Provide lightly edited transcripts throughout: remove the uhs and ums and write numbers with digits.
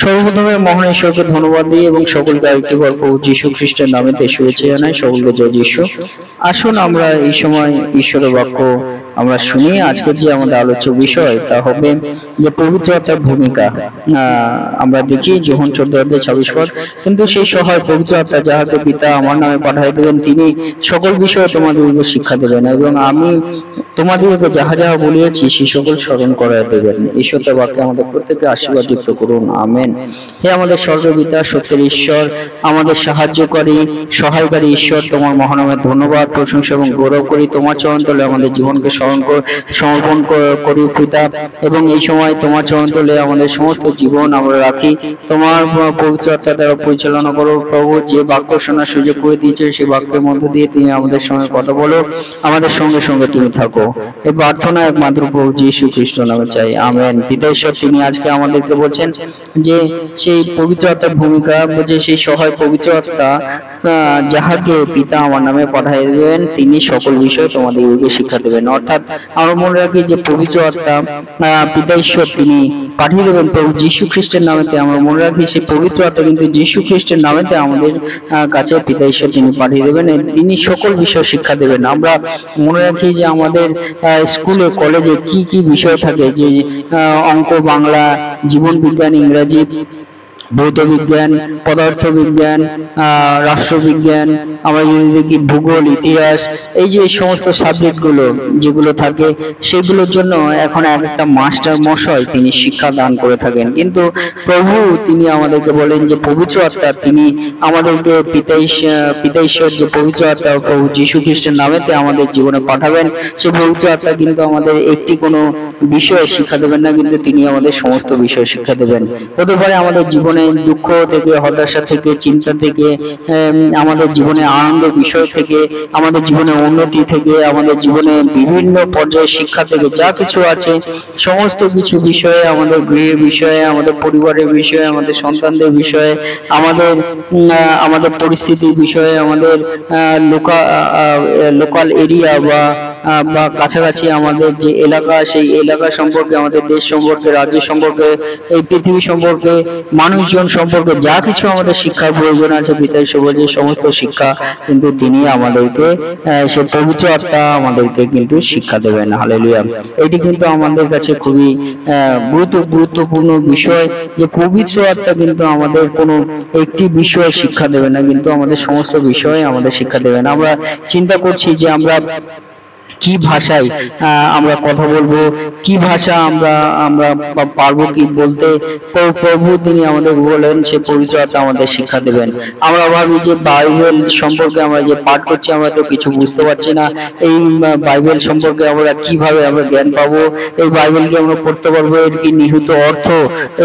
সর্বপ্রথমে মহান ঈশ্বরকে ধন্যবাদ দিই এবং সকলকে আরেকটি বার প্রভু যীশু খ্রিস্টের নামেতে শুভেচ্ছা জানাই। সকলকে জয় যীশু। আসুন আমরা এই সময় ঈশ্বরের বাক্য আমরা শুনি। আজকের যে আমাদের আলোচ্য বিষয় তা হবে যে পবিত্র আত্মার ভূমিকা। আমরা দেখি যোহন 14:26 কিন্তু সেই সহায় পবিত্র আত্মা যাহাকে পিতা আমার নামে পাঠাই দেবেন, তিনি সকল বিষয়ে তোমাদেরকে শিক্ষা দেবেন এবং আমি তোমাদেরকে যাহা যাহা বলিয়াছি সেই সকল স্মরণ করাইয়া দেবেন। ঈশ্বরের বাক্যে আমাদের প্রত্যেককে আশীর্বাদ যুক্ত করুন, আমেন। হে আমাদের স্বর্গপিতা, সত্যের ঈশ্বর, আমাদের সাহায্যকারী সহায়কারী ঈশ্বর, তোমার মহানামে ধন্যবাদ, প্রশংসা এবং গৌরব করি। তোমার চরণতলে আমাদের জীবনকে সমর্পণ করি পিতা, এবং এই সময় তোমার চরণতলে আমাদের সমস্ত জীবন আমরা রাখি। তোমার পবিত্র আত্মা দ্বারা পরিচালনা করো প্রভু। যে বাক্য শোনার সুযোগ করে দিয়েছে সেই বাক্যের মধ্য দিয়ে তুমি আমাদের সঙ্গে কথা বলো, আমাদের সঙ্গে সঙ্গে তুমি থাকো। এই প্রার্থনা একমাত্র প্রভু যীশু খ্রিস্ট নামে চাই, আমেন। পিতা ঈশ্বর তিনি আজকে আমাদেরকে বলছেন যে সেই পবিত্র আত্মার ভূমিকা, যে সেই সহায় পবিত্র আত্মা যাহাকে পিতা আমার নামে পাঠাই দেবেন, তিনি সকল বিষয় তোমাদেরকে শিক্ষা দেবেন। অর্থাৎ আমরা মনে রাখি যে পবিত্র আত্মা পিতা ঈশ্বর তিনি পাঠিয়ে দেবেন প্রভু যীশু খ্রিস্টের নামেতে। আমরা মনে রাখি সেই পবিত্র আত্মা কিন্তু যীশু খ্রিস্টের নামেতে আমাদের কাছে পিতা ঈশ্বর তিনি পাঠিয়ে দেবেন, তিনি সকল বিষয় শিক্ষা দেবেন। আমরা মনে রাখি যে আমাদের স্কুলে কলেজে কি কি বিষয় থাকে, যে অঙ্ক, বাংলা, জীবন বিজ্ঞান, ইংরেজি, ভৌত বিজ্ঞান, পদার্থ বিজ্ঞান, রাষ্ট্রবিজ্ঞান, আমরা যদি দেখি ভূগোল, ইতিহাস, এই যে সমস্ত সাবজেক্ট গুলো যেগুলো থাকে সেগুলোর জন্য এখন একটা মাস্টার মশাই তিনি শিক্ষা দান করে থাকেন। কিন্তু প্রভু তিনি আমাদেরকে বলেন যে পবিত্র আত্মা তিনি আমাদেরকে পিতা ঈশ্বর যে পবিত্র আত্মা প্রভু যীশু খ্রিস্টের নামেতে আমাদের জীবনে পাঠাবেন। সেই পবিত্র আত্মা কিন্তু আমাদের একটি কোনো বিষয়ে শিক্ষা দেবেন না, কিন্তু তিনি আমাদের সমস্ত বিষয় শিক্ষা দেবেন। হতে পারে আমাদের জীবনে দুঃখ থেকে, হতাশা থেকে, চিন্তা থেকে, আমাদের জীবনে আনন্দ বিষয় থেকে, আমাদের জীবনে উন্নতি থেকে, আমাদের জীবনে বিভিন্ন পর্যায়ে শিক্ষা থেকে, যা কিছু আছে সমস্ত কিছু বিষয়ে, আমাদের গৃহের বিষয়ে, আমাদের পরিবারের বিষয়ে, আমাদের সন্তানদের বিষয়ে, আমাদের পরিস্থিতির বিষয়ে, আমাদের লোকাল এরিয়া বা কাছাকাছি আমাদের যে এলাকা, সেই এলাকা সম্পর্কে, আমাদের দেশ সম্পর্কে, রাজ্য সম্পর্কে, এই পৃথিবী সম্পর্কে, মানুষজন সম্পর্কে যা কিছু আমাদের শিক্ষার প্রয়োজন আছে, পিতা ঈশ্বর যে সমস্ত শিক্ষা কিন্তু তিনি আমাদেরকে, সে পবিত্র আত্মা আমাদেরকে কিন্তু শিক্ষা দেবেন। হালেলুয়া। এটি কিন্তু আমাদের কাছে খুবই গুরুত্বপূর্ণ বিষয়, যে পবিত্র আত্মা কিন্তু আমাদের কোনো একটি বিষয়ে শিক্ষা দেবে না, কিন্তু আমাদের সমস্ত বিষয়ে আমাদের শিক্ষা দেবেন। আমরা চিন্তা করছি যে আমরা কি ভাষায় আমরা কথা বলবো, কি ভাষা আমরা পারবো কি বলতে, প্রভু তিনি আমাদের বলেন সে পবিত্র আত্মা আমাদের শিক্ষা দেবেন। আমরা ভাবি যে বাইবেল সম্পর্কে আমরা যে পাঠ করছি আমরা তো কিছু বুঝতে পারছি না, এই বাইবেল সম্পর্কে আমরা কিভাবে আমরা জ্ঞান পাবো, এই বাইবেলকে আমরা পড়তে পারবো, এর কি নিহিত অর্থ,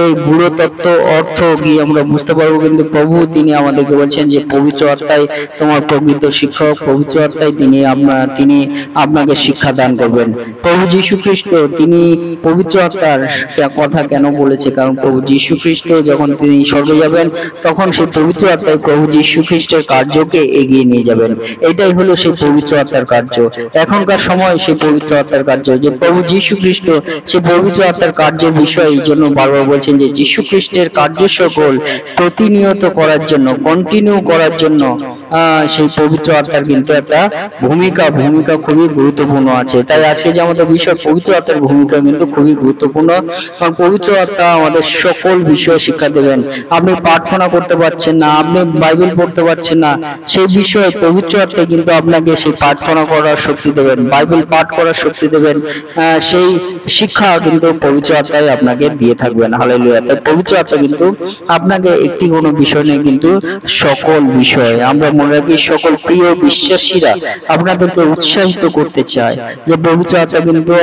এই গূঢ় তত্ত্ব অর্থ কি আমরা বুঝতে পারবো। কিন্তু প্রভু তিনি আমাদেরকে বলছেন যে পবিত্র আত্মাই তোমার প্রকৃত শিক্ষক, পবিত্র আত্মাই তিনি আপনাকে শিক্ষা দান করবেন। প্রভু যীশু খ্রিস্ট তিনি পবিত্র আত্মার কথা কেন বলেছে, কারণ প্রভু যীশু খ্রিস্ট যখন তিনি স্বর্গে যাবেন তখন সেই পবিত্র আত্মায় প্রভু যীশু খ্রিস্টের কার্যকে এগিয়ে নিয়ে যাবেন। এটাই হলো সেই পবিত্র আত্মার কার্য। এখনকার সময় সেই পবিত্র আত্মার কার্য, যে প্রভু যীশু খ্রিস্ট সেই পবিত্র আত্মার কার্যের বিষয়ে এই জন্য বারবার বলছেন যে যীশু খ্রিস্টের কার্য সকল প্রতিনিয়ত করার জন্য, কন্টিনিউ করার জন্য সেই পবিত্র আত্মার কিন্তু একটা ভূমিকা খুবই গুরুত্বপূর্ণ আছে। তাই আজকে যে আমাদের বিষয় পবিত্র আত্মার ভূমিকা কিন্তু খুবই গুরুত্বপূর্ণ, কারণ পবিত্র আত্মা আমাদের সকল বিষয়ে শিক্ষা দেবেন। আপনি প্রার্থনা করতে পারছেন না, আপনি বাইবেল পড়তে পারছেন না, সেই বিষয়ে পবিত্র আত্মা কিন্তু আপনাকে সেই প্রার্থনা করার শক্তি দেবেন, বাইবেল পাঠ করার শক্তি দেবেন, সেই শিক্ষা কিন্তু পবিত্র আত্মাই আপনাকে দিয়ে থাকবেন। হালেলুয়া। তাই পবিত্র আত্মা কিন্তু আপনাকে একটি কোনো বিষয় নেই, কিন্তু সকল বিষয়ে, আমরা মনে রাখি সকল প্রিয় বিশ্বাসীরা আপনাদেরকে উৎসাহিত করতে চায় যে পবিত্র আত্মা কিন্তু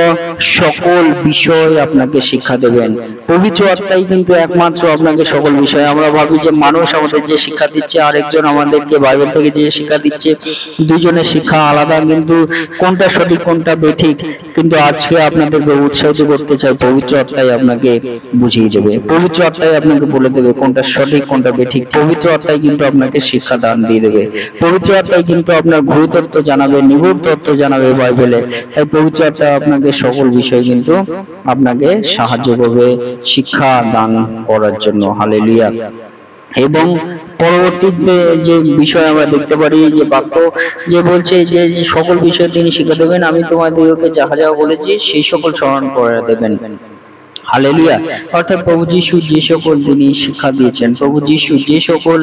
সকল বিষয় আপনাকে শিক্ষা দেবেন। পবিত্র আত্মাই কিন্তু একমাত্র আপনাকে সকল বিষয়। আমরা ভাবি যে মানুষ আমাদের যে শিক্ষা দিচ্ছে, আরেকজন আমাদেরকে বাইবেল থেকে যে শিক্ষা দিচ্ছে, দুজনের শিক্ষা আলাদা, কিন্তু কোনটা সঠিক কোনটা বেঠিক কিন্তু আজকে আপনাদেরকে উৎসাহিত করতে চাই পবিত্র আত্মাই আপনাকে বুঝিয়ে দেবে, পবিত্র আত্মাই আপনাকে বলে দেবে কোনটা সঠিক কোনটা বেঠিক। পবিত্র আত্মাই কিন্তু আপনাকে শিক্ষা দান দিয়ে দেবে, পবিত্র আত্মাই কিন্তু আপনার গূঢ় তত্ত্ব জানাবে, নিগূঢ় তত্ত্ব জানাবে, ভয় পেলে। তাই পবিত্র আত্মা আপনাকে সকল বিষয় কিন্তু আপনাকে সাহায্য করবে শিক্ষা দান করার জন্য। হালেলুয়া। এবং পরবর্তীতে যে বিষয় আমরা দেখতে পারি যে বাক্য যে বলছে যে সকল বিষয় তিনি শিক্ষা দেবেন, আমি তোমাদেরকে যাহা যাহা বলেছি সেই সকল স্মরণ করে দেবেন। হালেলুয়া। অর্থাৎ প্রভু যীশু যে সকল তিনি শিক্ষা দিয়েছেন, প্রভু যীশু যে সকল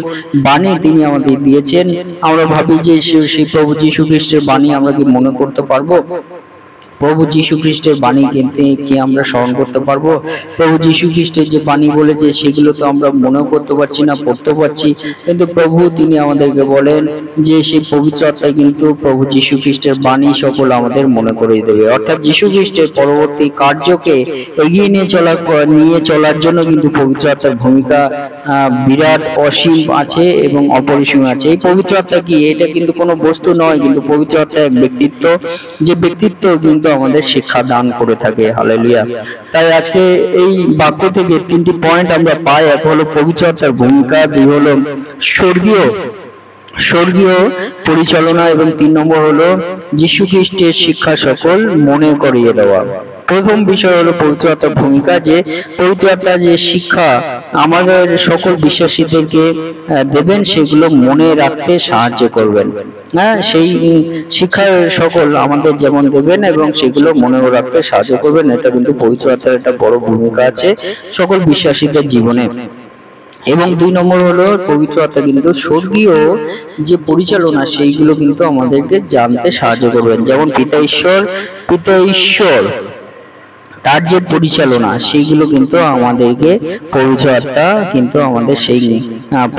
বাণী তিনি আমাদের দিয়েছেন, আমরা ভাবি যে সেই প্রভু যীশু খ্রিস্টের বাণী আমরা কি মনে করতে পারবো? প্রভু যীশু খ্রিস্টের বাণী কি আমরা স্মরণ করতে পারবো? প্রভু যীশু খ্রিস্টের যে বাণী বলেছে সেগুলো তো আমরা মনেও করতে পারছি না, পড়তে পারছি, কিন্তু প্রভু তিনি আমাদেরকে বলেন যে সেই পবিত্র আত্মা কিন্তু প্রভু যীশু খ্রিস্টের বাণী সকল আমাদের মনে করিয়ে দেবে। অর্থাৎ যীশু খ্রিস্টের পরবর্তী কার্যকে এগিয়ে নিয়ে চলার জন্য কিন্তু পবিত্র আত্মার ভূমিকা বিরাট অসীম আছে এবং অপরিসীম আছে। এই পবিত্র আত্মা কি? এটা কিন্তু কোনো বস্তু নয়, কিন্তু পবিত্র আত্মা এক ব্যক্তিত্ব, যে ব্যক্তিত্ব কিন্তু আমাদের শিক্ষা দান করে থাকে। হালেলুয়া। তাই আজকে এই বাক্য থেকে তিনটি পয়েন্ট আমরা পাই। এক হলো পবিত্র আত্মার ভূমিকা, দুই হলো স্বর্গীয় পরিচালনা, এবং 3 নম্বর হলো যীশু খ্রিস্টের শিক্ষা সকল মনে করিয়ে দেওয়া। প্রথম বিষয় হলো পবিত্র আত্মার ভূমিকা, যে পবিত্র আত্মা যে শিক্ষা আমাদের সকল বিশ্বাসীদেরকে দেবেন সেগুলো মনে রাখতে সাহায্য করবেন। সেই শিক্ষা সকল আমাদের যেমন দেবেন এবং সেগুলো মনেও রাখতে সাহায্য করবেন। এটা কিন্তু পবিত্র আত্মার একটা বড় ভূমিকা আছে সকল বিশ্বাসীদের জীবনে। এবং 2 নম্বর হলো পবিত্র আত্মা কিন্তু স্বর্গীয় যে পরিচালনা সেইগুলো কিন্তু আমাদেরকে জানতে সাহায্য করবেন। যেমন পিতা ঈশ্বর তার যে পরিচালনা সেইগুলো কিন্তু আমাদেরকে পবিত্র আত্মা কিন্তু আমাদের সেই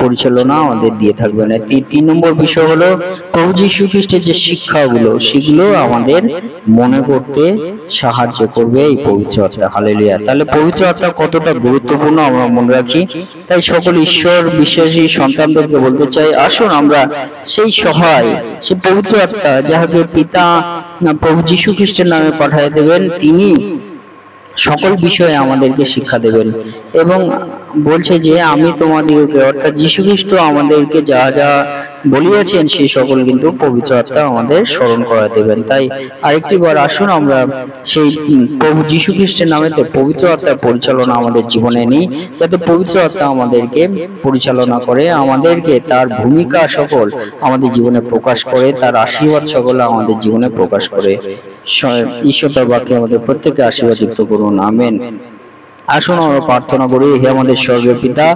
পরিচালনা আমাদের দিয়ে থাকবেন। 3 নম্বর বিষয় হলো প্রভু যীশু খ্রিস্টের যে শিক্ষাগুলো সেগুলো আমাদের মনে করতে সাহায্য করবে এই পবিত্র আত্মা। হালেলুয়া। তাহলে পবিত্র আত্মা কতটা গুরুত্বপূর্ণ আমরা মনে রাখি। তাই সকল ঈশ্বর বিশ্বাসী সন্তানদেরকে বলতে চাই, আসুন আমরা সেই সহায় সেই পবিত্র আত্মা যাহাকে পিতা প্রভু যীশু খ্রিস্টের নামে পাঠিয়ে দেবেন, তিনি সকল বিষয়ে আমাদেরকে শিক্ষা দেবেন। এবং বলছে যে আমি তোমাদিগকে, অর্থাৎ যীশু খ্রিস্ট আমাদেরকে যা যা বলিয়াছেন সেই সকল কিন্তু পবিত্র আত্মা আমাদের স্মরণ করা দেবেন। তাই আরেকটি বার আসুন আমরা সেই প্রভু যীশু খ্রিস্টের নামেতে পবিত্র আত্মার পরিচালনা আমাদের জীবনে নিই, যাতে পবিত্র আত্মা আমাদেরকে পরিচালনা করে, আমাদেরকে তার ভূমিকা সকল আমাদের জীবনে প্রকাশ করে, তার আশীর্বাদ সকল আমাদের জীবনে প্রকাশ করে। ঈশ্বর তার বাক্যে আমাদের প্রত্যেককে আশীর্বাদিত করুন। আমেন। আসুন আমরা প্রার্থনা করি। হে আমাদের স্বর্গীয় পিতা,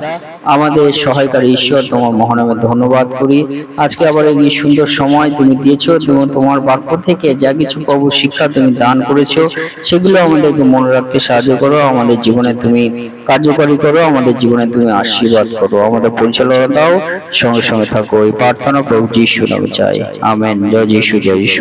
আমাদের সহায়কারী ঈশ্বর, তোমার মহানামে ধন্যবাদ করি। আজকে আবার এই সুন্দর সময় তুমি দিয়েছো, তুমি তোমার বাক্য থেকে যা কিছু প্রভু শিক্ষা তুমি দান করেছো সেগুলো আমাদেরকে মনে রাখতে সাহায্য করো, আমাদের জীবনে তুমি কার্যকরী করো, আমাদের জীবনে তুমি আশীর্বাদ করো, আমাদের পরিচালনা দাও, সঙ্গে সঙ্গে থাকো। এই প্রার্থনা প্রভু যীশু নামে চাই। আমেন। জয় যীশু, জয় যীশু।